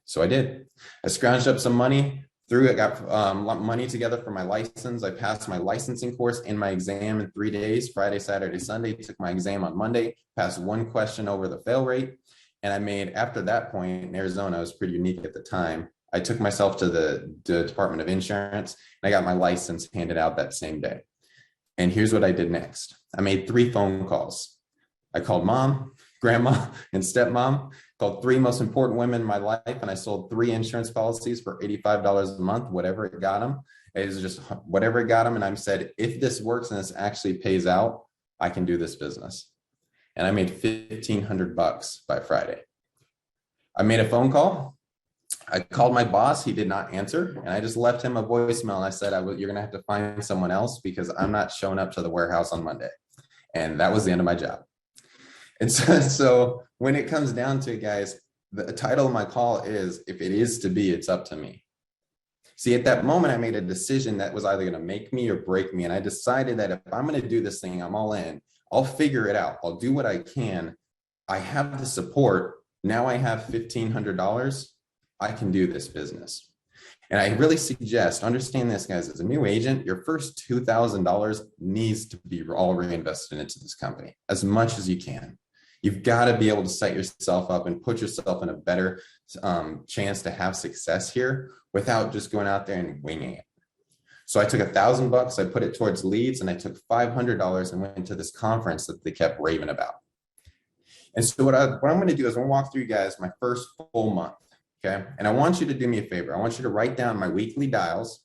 So I did. I scrounged up some money, I got money together for my license. I passed my licensing course and my exam in 3 days, Friday, Saturday, Sunday. Took my exam on Monday, passed one question over the fail rate. And I made, after that point in Arizona, I was pretty unique at the time. I took myself to the Department of Insurance and I got my license handed out that same day. And here's what I did next. I made 3 phone calls. I called mom, grandma, and stepmom, called 3 most important women in my life, and I sold 3 insurance policies for $85 a month, whatever it got them. It was just whatever it got them. And I said, if this works and this actually pays out, I can do this business. And I made $1,500 by Friday. I made a phone call. I called my boss. He did not answer. And I just left him a voicemail. And I said, you're going to have to find someone else because I'm not showing up to the warehouse on Monday. And that was the end of my job. And so when it comes down to it, guys, the title of my call is, if it is to be, it's up to me. See, at that moment, I made a decision that was either going to make me or break me. And I decided that if I'm going to do this thing, I'm all in. I'll figure it out. I'll do what I can. I have the support. Now I have $1,500. I can do this business. And I really suggest, understand this, guys, as a new agent, your first $2,000 needs to be all reinvested into this company as much as you can. You've got to be able to set yourself up and put yourself in a better chance to have success here without just going out there and winging it. So I took $1,000, I put it towards leads, and I took $500 and went to this conference that they kept raving about. And so what I'm going to do is I'm going to walk through you guys my first full month. Okay. And I want you to do me a favor. I want you to write down my weekly dials,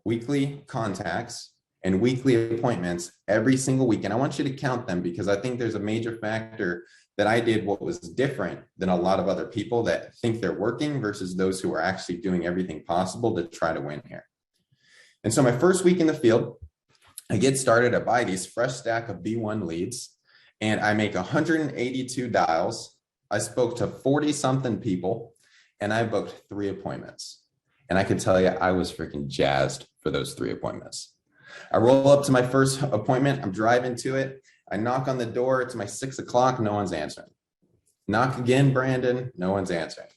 weekly contacts, and weekly appointments every single week. And I want you to count them because I think there's a major factor that I did what was different than a lot of other people that think they're working versus those who are actually doing everything possible to try to win here. And so my first week in the field, I get started, I buy these fresh stack of B1 leads, and I make 182 dials. I spoke to 40 something people. And I booked 3 appointments. And I can tell you, I was freaking jazzed for those 3 appointments. I roll up to my first appointment. I'm driving to it. I knock on the door. It's my 6 o'clock. No one's answering. Knock again, Brandon. No one's answering.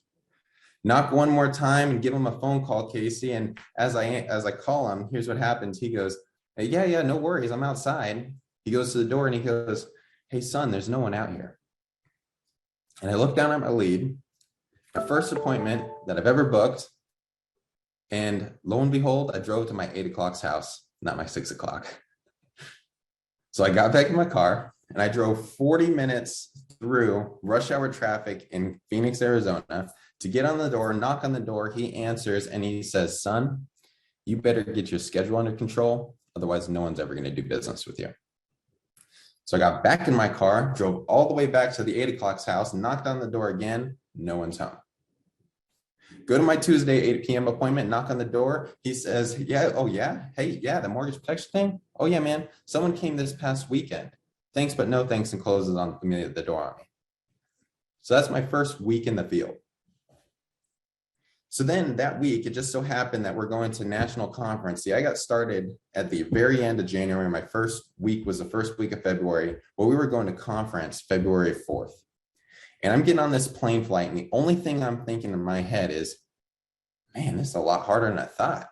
Knock one more time and give him a phone call, Casey. And as I call him, here's what happens. He goes, hey, yeah, no worries. I'm outside. He goes to the door and he goes, hey, son, there's no one out here. And I look down at my lead. My first appointment that I've ever booked. And lo and behold, I drove to my 8 o'clock's house, not my 6 o'clock. So I got back in my car and I drove 40 minutes through rush hour traffic in Phoenix, Arizona to get on the door, knock on the door. He answers and he says, son, you better get your schedule under control. Otherwise, no one's ever going to do business with you. So I got back in my car, drove all the way back to the 8 o'clock's house, knocked on the door again. No one's home. Go to my Tuesday 8 p.m. appointment, knock on the door. He says, yeah, oh yeah, hey, yeah, the mortgage protection thing. Oh yeah, man, someone came this past weekend. Thanks, but no thanks, and closes on the door on me. So that's my first week in the field. So then that week, it just so happened that we're going to national conference. See, I got started at the very end of January. My first week was the first week of February. Well, we were going to conference February 4th. And I'm getting on this plane flight. And the only thing I'm thinking in my head is, man, this is a lot harder than I thought.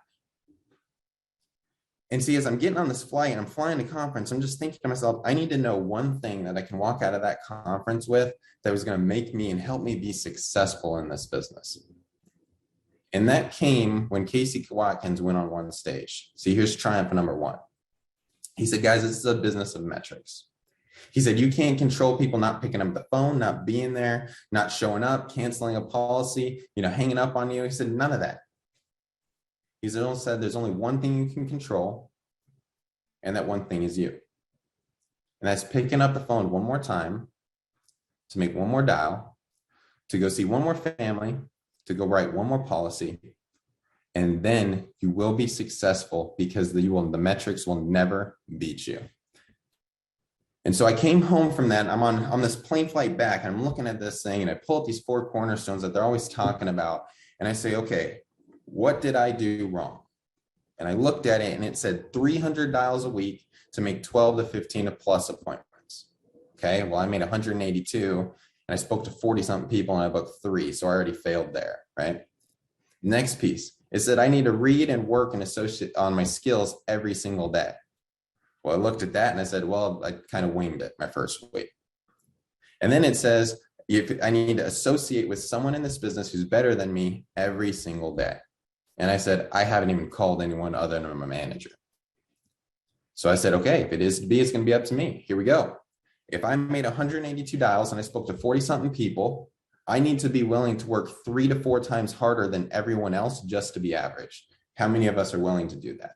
And see, as I'm getting on this flight and I'm flying to conference, I'm just thinking to myself, I need to know one thing that I can walk out of that conference with that was going to make me and help me be successful in this business. And that came when Casey Watkins went on one stage. See, here's triumph number one. He said, guys, this is a business of metrics. He said, you can't control people not picking up the phone, not being there, not showing up, canceling a policy, hanging up on you. He said, none of that. He said, there's only one thing you can control, and that one thing is you. And that's picking up the phone one more time, to make one more dial, to go see one more family, to go write one more policy, and then you will be successful because the metrics will never beat you. And so I came home from that. I'm on this plane flight back, and I'm looking at this thing, and I pull up these four cornerstones that they're always talking about, and I say, okay, what did I do wrong? And I looked at it, and it said 300 dials a week to make 12 to 15 plus appointments. Okay, well, I made 182, and I spoke to 40-something people, and I booked 3, so I already failed there, right? Next piece, it said I need to read and work and associate on my skills every single day. Well, I looked at that, and I said, well, I kind of winged it my first week. And then it says, if I need to associate with someone in this business who's better than me every single day. And I said, I haven't even called anyone other than my manager. So I said, okay, if it is to be, it's going to be up to me. Here we go. If I made 182 dials and I spoke to 40-something people, I need to be willing to work 3 to 4 times harder than everyone else just to be average. How many of us are willing to do that?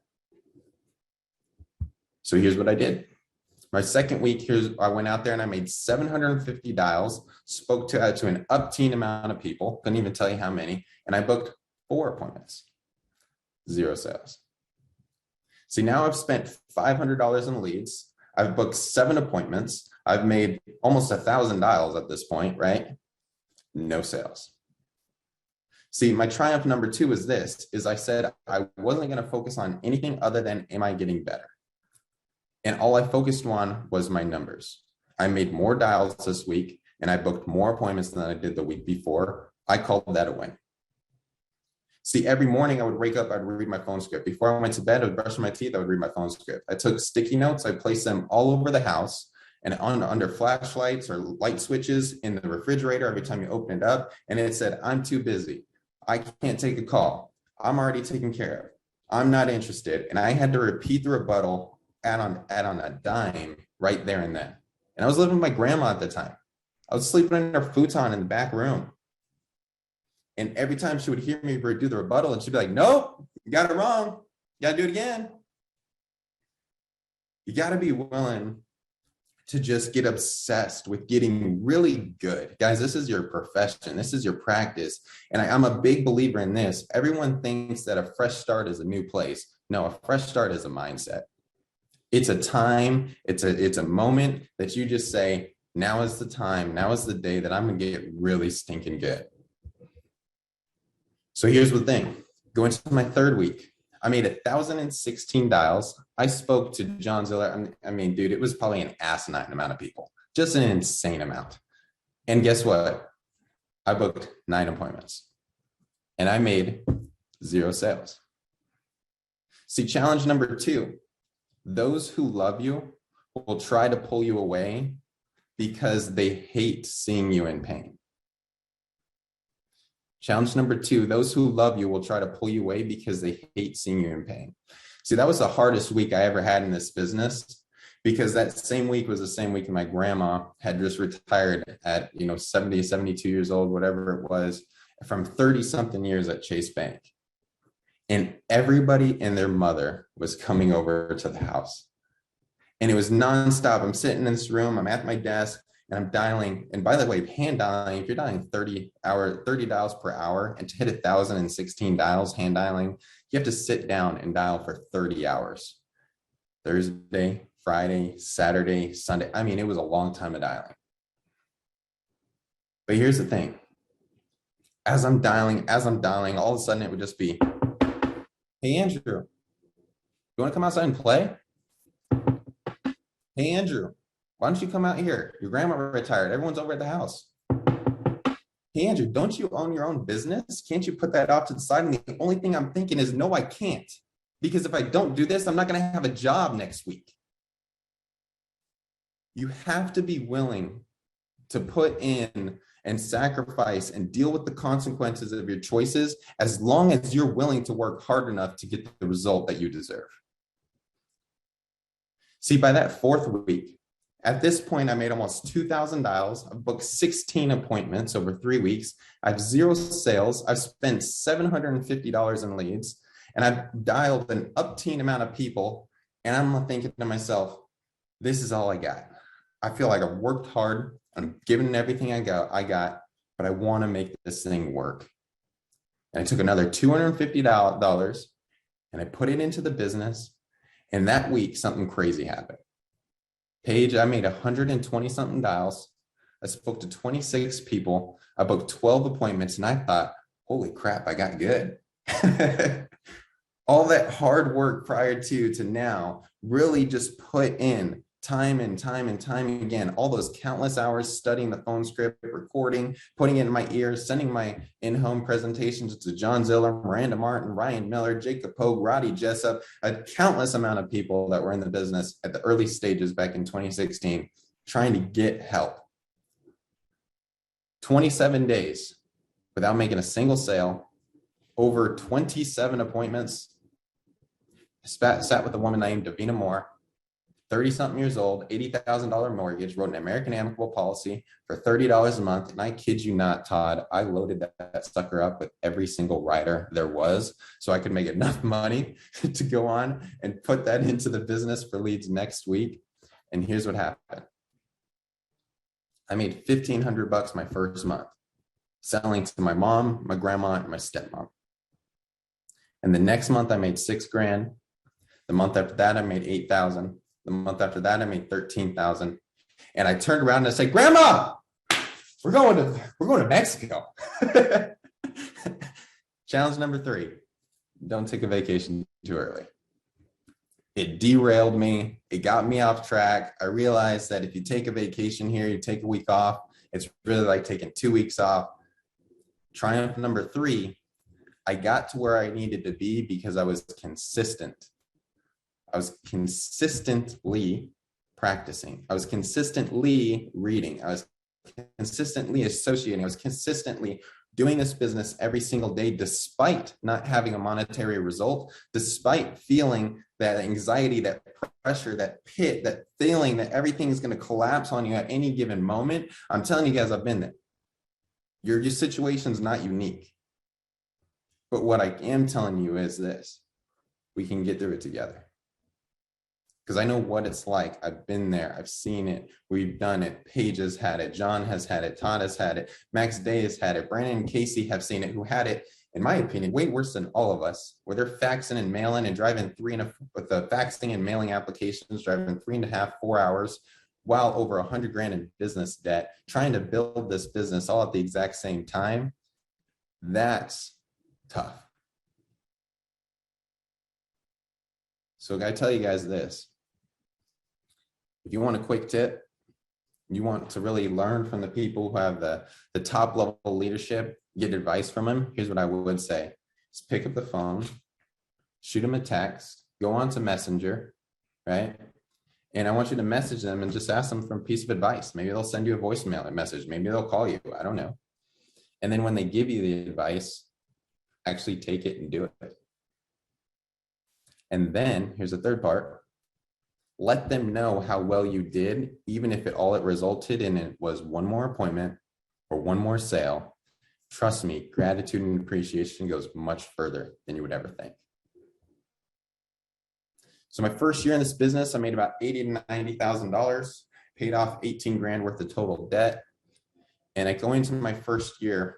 So here's what I did. My second week, I went out there and I made 750 dials, spoke to an up-teen amount of people, couldn't even tell you how many, and I booked 4 appointments. 0 sales. See, now I've spent $500 in leads. I've booked 7 appointments. I've made almost 1,000 dials at this point, right? No sales. See, my triumph number 2 is I said I wasn't going to focus on anything other than, am I getting better? And all I focused on was my numbers. I made more dials this week, and I booked more appointments than I did the week before. I called that a win. See, every morning I would wake up, I'd read my phone script. Before I went to bed, I would brush my teeth, I would read my phone script. I took sticky notes, I placed them all over the house and under flashlights or light switches in the refrigerator every time you open it up. And it said, I'm too busy. I can't take a call. I'm already taken care of. I'm not interested. And I had to repeat the rebuttal, add on a dime right there and then. And I was living with my grandma at the time. I was sleeping in her futon in the back room. And every time she would hear me do the rebuttal, and she'd be like, nope, you got it wrong. You got to do it again. You got to be willing to just get obsessed with getting really good. Guys, this is your profession. This is your practice. And I'm a big believer in this. Everyone thinks that a fresh start is a new place. No, a fresh start is a mindset. It's a time, it's a moment that you just say, now is the time, now is the day that I'm going to get really stinking good. So here's the thing, going to my 3rd week, I made 1,016 dials. I spoke to John Ziller. I mean, dude, it was probably an asinine amount of people, just an insane amount. And guess what? I booked 9 appointments and I made 0 sales. See, challenge number 2, those who love you will try to pull you away because they hate seeing you in pain. Challenge number 2, those who love you will try to pull you away because they hate seeing you in pain. See, that was the hardest week I ever had in this business, because that same week was the same week my grandma had just retired at 70, 72 years old, whatever it was, from 30-something years at Chase Bank. And everybody and their mother was coming over to the house. And it was nonstop. I'm sitting in this room, I'm at my desk, and I'm dialing. And by the way, hand dialing, if you're dialing 30 dials per hour, and to hit 1,016 dials, hand dialing, you have to sit down and dial for 30 hours. Thursday, Friday, Saturday, Sunday. I mean, it was a long time of dialing. But here's the thing. As I'm dialing, all of a sudden it would just be, hey, Andrew, you want to come outside and play? Hey, Andrew, why don't you come out here? Your grandma retired. Everyone's over at the house. Hey, Andrew, don't you own your own business? Can't you put that off to the side? And the only thing I'm thinking is, no, I can't. Because if I don't do this, I'm not going to have a job next week. You have to be willing to put in and sacrifice and deal with the consequences of your choices, as long as you're willing to work hard enough to get the result that you deserve. See, by that fourth week, at this point, I made almost $2,000. I've booked 16 appointments over 3 weeks. I have 0 sales. I've spent $750 in leads, and I've dialed an upteen amount of people. And I'm thinking to myself, this is all I got. I feel like I've worked hard. I'm giving everything I got, but I want to make this thing work. And I took another $250 and I put it into the business. And that week, something crazy happened. Paige, I made 120 something dials. I spoke to 26 people. I booked 12 appointments, and I thought, holy crap, I got good. All that hard work prior to now really just put in time and time again, all those countless hours studying the phone script, recording, putting it in my ears, sending my in-home presentations to John Ziller, Miranda Martin, Ryan Miller, Jacob Pogue, Roddy Jessup, a countless amount of people that were in the business at the early stages back in 2016, trying to get help. 27 days without making a single sale, over 27 appointments. I sat with a woman named Davina Moore, 30-something years old, $80,000 mortgage, wrote an American Amicable policy for $30 a month. And I kid you not, Todd, I loaded that sucker up with every single rider there was so I could make enough money to go on and put that into the business for leads next week. And here's what happened. I made $1,500 my first month selling to my mom, my grandma, and my stepmom. And the next month I made $6,000. The month after that, I made $8,000. The month after that, I made $13,000. And I turned around and I said, Grandma, we're going to Mexico. Challenge number 3, don't take a vacation too early. It derailed me. It got me off track. I realized that if you take a vacation here, you take a week off, it's really like taking 2 weeks off. Triumph number 3, I got to where I needed to be because I was consistent. I was consistently practicing. I was consistently reading. I was consistently associating. I was consistently doing this business every single day, despite not having a monetary result, despite feeling that anxiety, that pressure, that pit, that feeling that everything is going to collapse on you at any given moment. I'm telling you guys, I've been there. Your situation's not unique. But what I am telling you is this: we can get through it together. Because I know what it's like. I've been there. I've seen it. We've done it. Paige has had it. John has had it. Todd has had it. Max Day has had it. Brandon and Casey have seen it, who had it, in my opinion, way worse than all of us, where they're faxing and mailing and driving with the faxing and mailing applications, driving 3.5, 4 hours, while over $100,000 in business debt, trying to build this business all at the exact same time. That's tough. So I gotta tell you guys this. If you want a quick tip, you want to really learn from the people who have the top level leadership, get advice from them, here's what I would say. Just pick up the phone, shoot them a text, go on to Messenger, right? And I want you to message them and just ask them for a piece of advice. Maybe they'll send you a voicemail message. Maybe they'll call you. I don't know. And then when they give you the advice, actually take it and do it. And then here's the third part. Let them know how well you did, even if all it resulted in it was one more appointment or one more sale. Trust me, gratitude and appreciation goes much further than you would ever think. So my first year in this business, I made about $80,000 to $90,000, paid off $18,000 worth of total debt. And I go into my first year,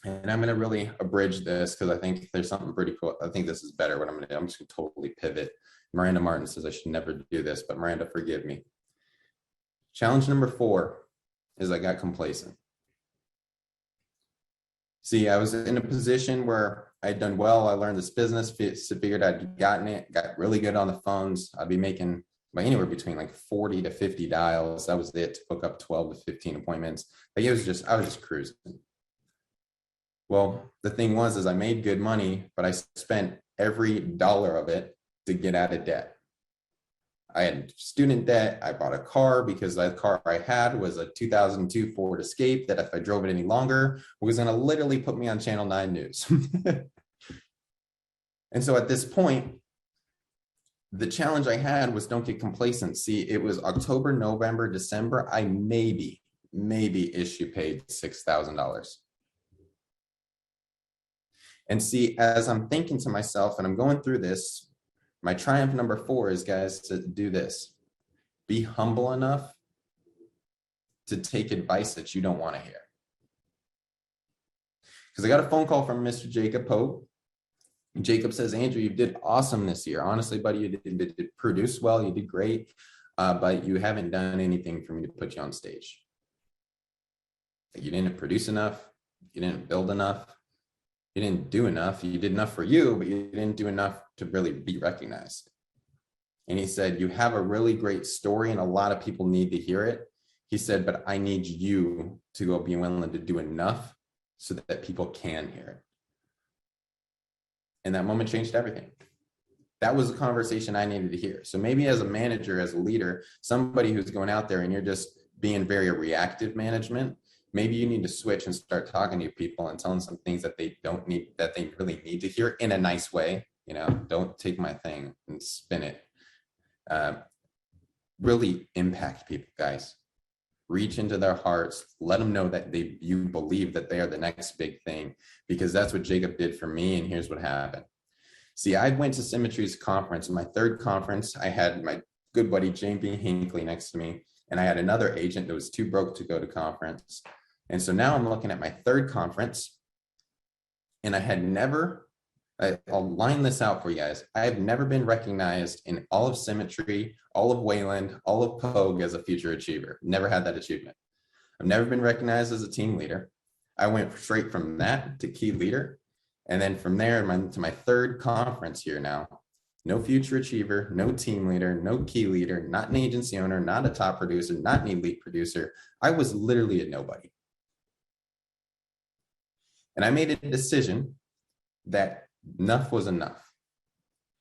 and I'm going to really abridge this because I think there's something pretty cool. I think this is better what I'm going to do. I'm just going to totally pivot. Miranda Martin says I should never do this, but Miranda, forgive me. Challenge number 4 is I got complacent. See, I was in a position where I'd done well. I learned this business, figured I'd gotten it, got really good on the phones. I'd be making anywhere between like 40 to 50 dials. That was it to book up 12 to 15 appointments. Like I was just cruising. Well, the thing was, I made good money, but I spent every dollar of it to get out of debt. I had student debt. I bought a car because the car I had was a 2002 Ford Escape that if I drove it any longer was going to literally put me on Channel 9 News. And so at this point, the challenge I had was don't get complacent. See, it was October, November, December. I maybe issue paid $6,000. And see, as I'm thinking to myself and I'm going through this, my triumph number 4 is, guys, to do this. Be humble enough to take advice that you don't want to hear. Because I got a phone call from Mr. Jacob Pope. Jacob says, Andrew, you did awesome this year. Honestly, buddy, you did produce well. You did great, but you haven't done anything for me to put you on stage. You didn't produce enough. You didn't build enough. You didn't do enough. You did enough for you, but you didn't do enough to really be recognized. And he said, you have a really great story and a lot of people need to hear it. He said, but I need you to go be willing to do enough so that people can hear it. And that moment changed everything. That was a conversation I needed to hear. So maybe as a manager, as a leader, somebody who's going out there and you're just being very reactive management, maybe you need to switch and start talking to people and telling some things that they don't need, that they really need to hear in a nice way. You know, don't take my thing and spin it. Really impact people, guys. Reach into their hearts. Let them know that you believe that they are the next big thing, because that's what Jacob did for me. And here's what happened. See, I went to Symmetry's conference. In my third conference, I had my good buddy Jamie Hinckley next to me, and I had another agent that was too broke to go to conference. And so now I'm looking at my third conference, and I'll line this out for you guys. I have never been recognized in all of Symmetry, all of Wayland, all of Pogue as a future achiever. Never had that achievement. I've never been recognized as a team leader. I went straight from that to key leader. And then from there to my third conference here now. No future achiever, no team leader, no key leader, not an agency owner, not a top producer, not an elite producer. I was literally a nobody. And I made a decision that enough was enough.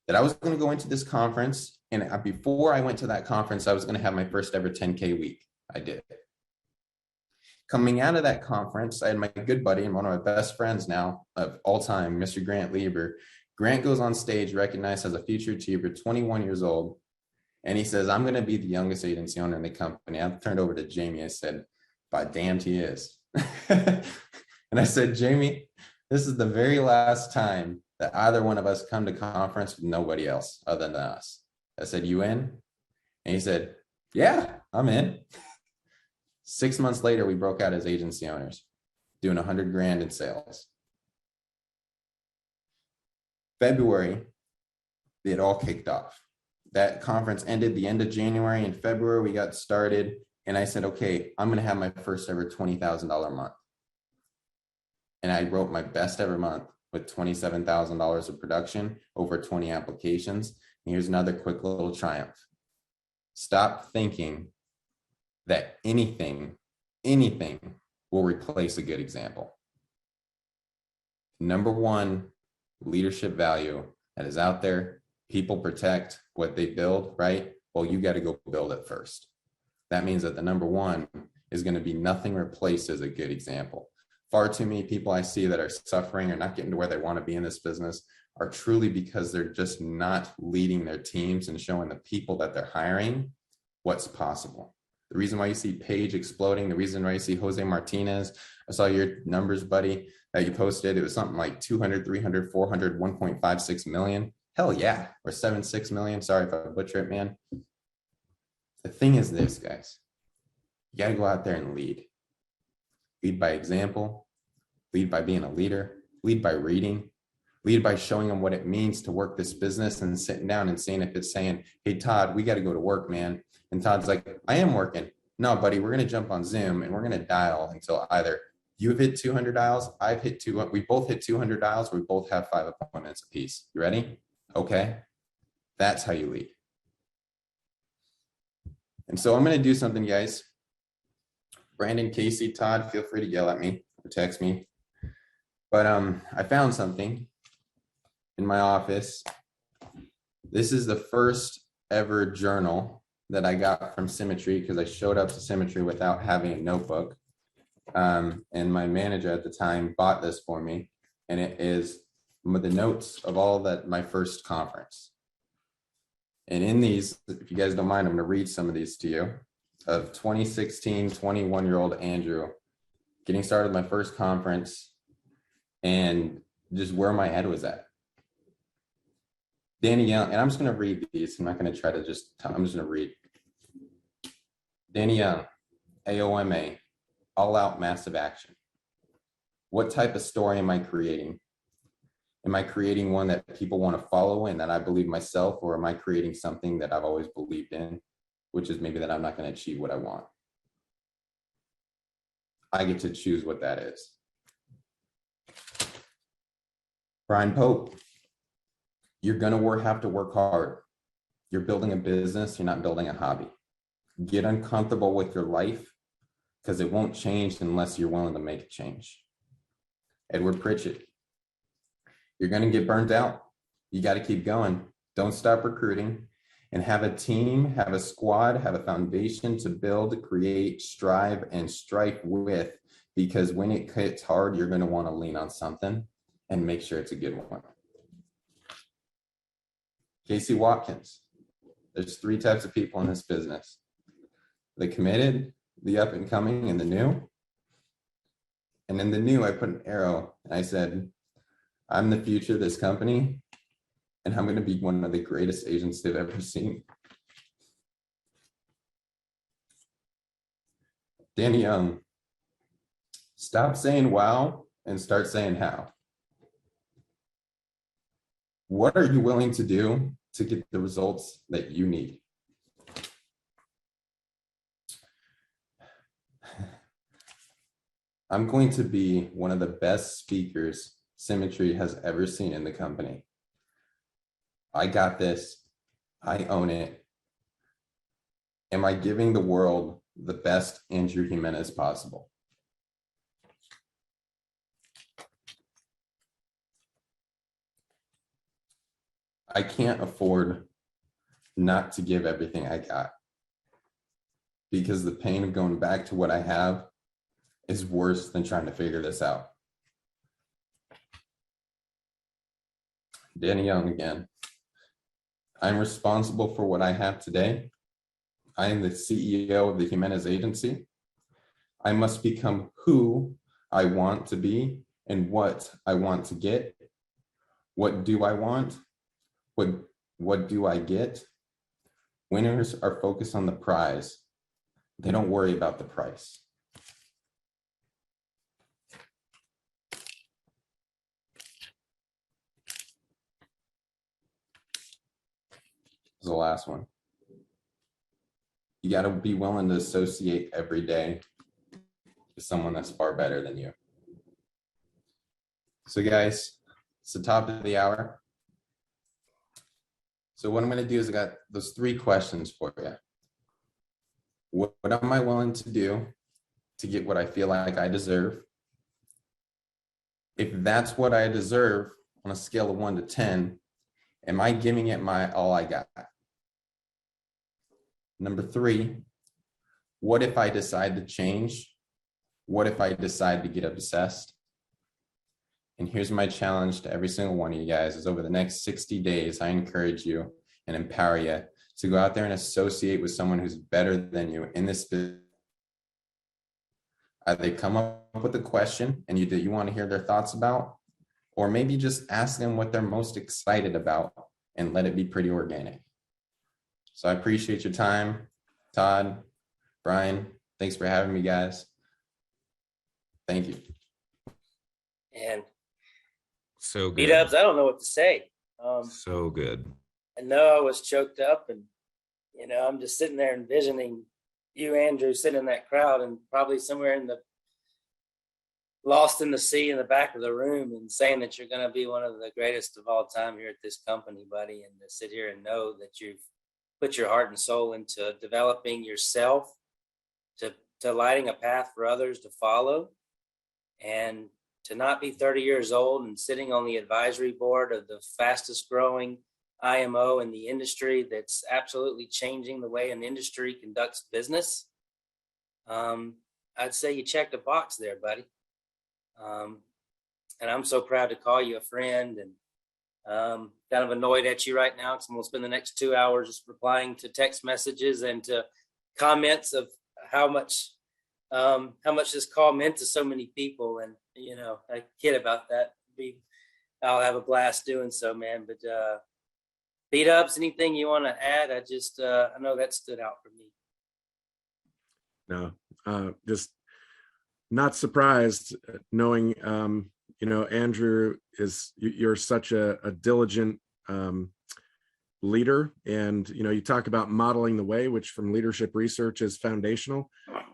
That I was going to go into this conference, and before I went to that conference, I was going to have my first ever 10K week. I did. Coming out of that conference, I had my good buddy and one of my best friends now of all time, Mr. Grant Lieber. Grant goes on stage, recognized as a future achiever, 21 years old. And he says, I'm going to be the youngest agency owner in the company. I turned over to Jamie. I said, by damned he is. And I said, Jamie, this is the very last time that either one of us come to conference with nobody else other than us. I said, you in? And he said, yeah, I'm in. 6 months later, we broke out as agency owners, doing 100 grand in sales. February, it all kicked off. That conference ended the end of January. In February, we got started. And I said, okay, I'm going to have my first ever $20,000 month. And I wrote my best ever month with $27,000 of production, over 20 applications. And here's another quick little triumph. Stop thinking that anything will replace a good example. Number one leadership value that is out there, people protect what they build, right? Well, you got to go build it first. That means that the number one is going to be nothing replaces a good example. Far too many people I see that are suffering or not getting to where they want to be in this business are truly because they're just not leading their teams and showing the people that they're hiring what's possible. The reason why you see Paige exploding, the reason why you see Jose Martinez, I saw your numbers, buddy, that you posted. It was something like 200, 300, 400, 1.56 million. Hell yeah. Or 7.6 million. Sorry if I butcher it, man. The thing is this, guys. You got to go out there and lead. Lead by example. Lead by being a leader. Lead by reading. Lead by showing them what it means to work this business and sitting down and saying, if it's saying, hey, Todd, we got to go to work, man. And Todd's like, I am working. No, buddy, we're going to jump on Zoom and we're going to dial until either You've hit 200 dials. I've hit we both hit 200 dials. We both have 5 appointments apiece. You ready? Okay. That's how you lead. And so I'm going to do something, guys. Brandon, Casey, Todd, feel free to yell at me or text me. But I found something in my office. This is the first ever journal that I got from Symmetry because I showed up to Symmetry without having a notebook. And my manager at the time bought this for me. And it is the notes of all that my first conference. And in these, if you guys don't mind, I'm going to read some of these to you. Of 2016, 21-year-old Andrew, getting started my first conference and just where my head was at. Danny Young, and I'm just going to read these. I'm not going to try to I'm just going to read. Danny Young, AOMA, all out massive action. What type of story am I creating? Am I creating one that people want to follow and that I believe myself, or am I creating something that I've always believed in, which is maybe that I'm not going to achieve what I want? I get to choose what that is. Brian Pope, you're going to have to work hard. You're building a business. You're not building a hobby. Get uncomfortable with your life because it won't change unless you're willing to make a change. Edward Pritchett, you're going to get burnt out. You got to keep going. Don't stop recruiting and have a team, have a squad, have a foundation to build, create, strive, and strife with, because when it hits hard, you're going to want to lean on something and make sure it's a good one. Casey Watkins, there's 3 types of people in this business: the committed, the up and coming, and the new. And in the new, I put an arrow and I said, I'm the future of this company, and I'm going to be one of the greatest agents they've ever seen. Danny Young, stop saying wow and start saying how. What are you willing to do to get the results that you need? I'm going to be one of the best speakers Symmetry has ever seen in the company. I got this. I own it. Am I giving the world the best Andrew Jimenez possible? I can't afford not to give everything I got, because the pain of going back to what I have is worse than trying to figure this out. Danny Young again. I'm responsible for what I have today. I am the CEO of the Jimenez Agency. I must become who I want to be and what I want to get. What do I want? What do I get? Winners are focused on the prize. They don't worry about the price. This is the last one. You got to be willing to associate every day with someone that's far better than you. So guys, it's the top of the hour. So what I'm going to do is I got those 3 questions for you. What am I willing to do to get what I feel like I deserve? If that's what I deserve on a scale of 1 to 10, am I giving it my all I got? Number 3, what if I decide to change? What if I decide to get obsessed? And here's my challenge to every single one of you guys is over the next 60 days, I encourage you and empower you to go out there and associate with someone who's better than you in this business. Either they come up with a question and you want to hear their thoughts about, or maybe just ask them what they're most excited about and let it be pretty organic. So I appreciate your time. Todd, Brian, thanks for having me, guys. Thank you. And so good. B-Dubs, I don't know what to say. So good. I know I was choked up, and I'm just sitting there envisioning you, Andrew, sitting in that crowd, and probably somewhere in the lost in the sea in the back of the room and saying that you're going to be one of the greatest of all time here at this company, buddy, and to sit here and know that you've put your heart and soul into developing yourself, to lighting a path for others to follow, and to not be 30 years old and sitting on the advisory board of the fastest growing IMO in the industry that's absolutely changing the way an industry conducts business. I'd say you checked a box there, buddy. And I'm so proud to call you a friend, and kind of annoyed at you right now because I'm going to spend the next 2 hours just replying to text messages and to comments of how much this call meant to so many people. And, you know, I kid about that. I'll have a blast doing so, man. But beat ups, anything you want to add? I know that stood out for me. No, just not surprised knowing, you know, Andrew, you're such a diligent leader. And, you know, you talk about modeling the way, which from leadership research is foundational.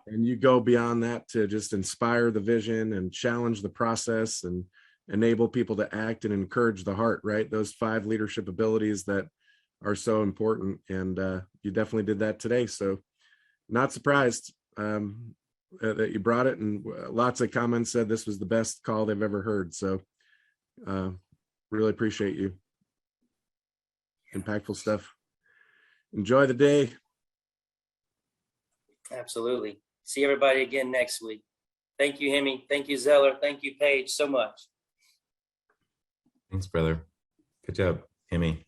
And you go beyond that to just inspire the vision and challenge the process and enable people to act and encourage the heart, right? Those 5 leadership abilities that are so important. And you definitely did that today. So not surprised that you brought it. And lots of comments said this was the best call they've ever heard. So really appreciate you. Impactful stuff. Enjoy the day. Absolutely. See everybody again next week. Thank you, Hemi. Thank you, Zeller. Thank you, Paige, so much. Thanks, brother. Good job, Hemi.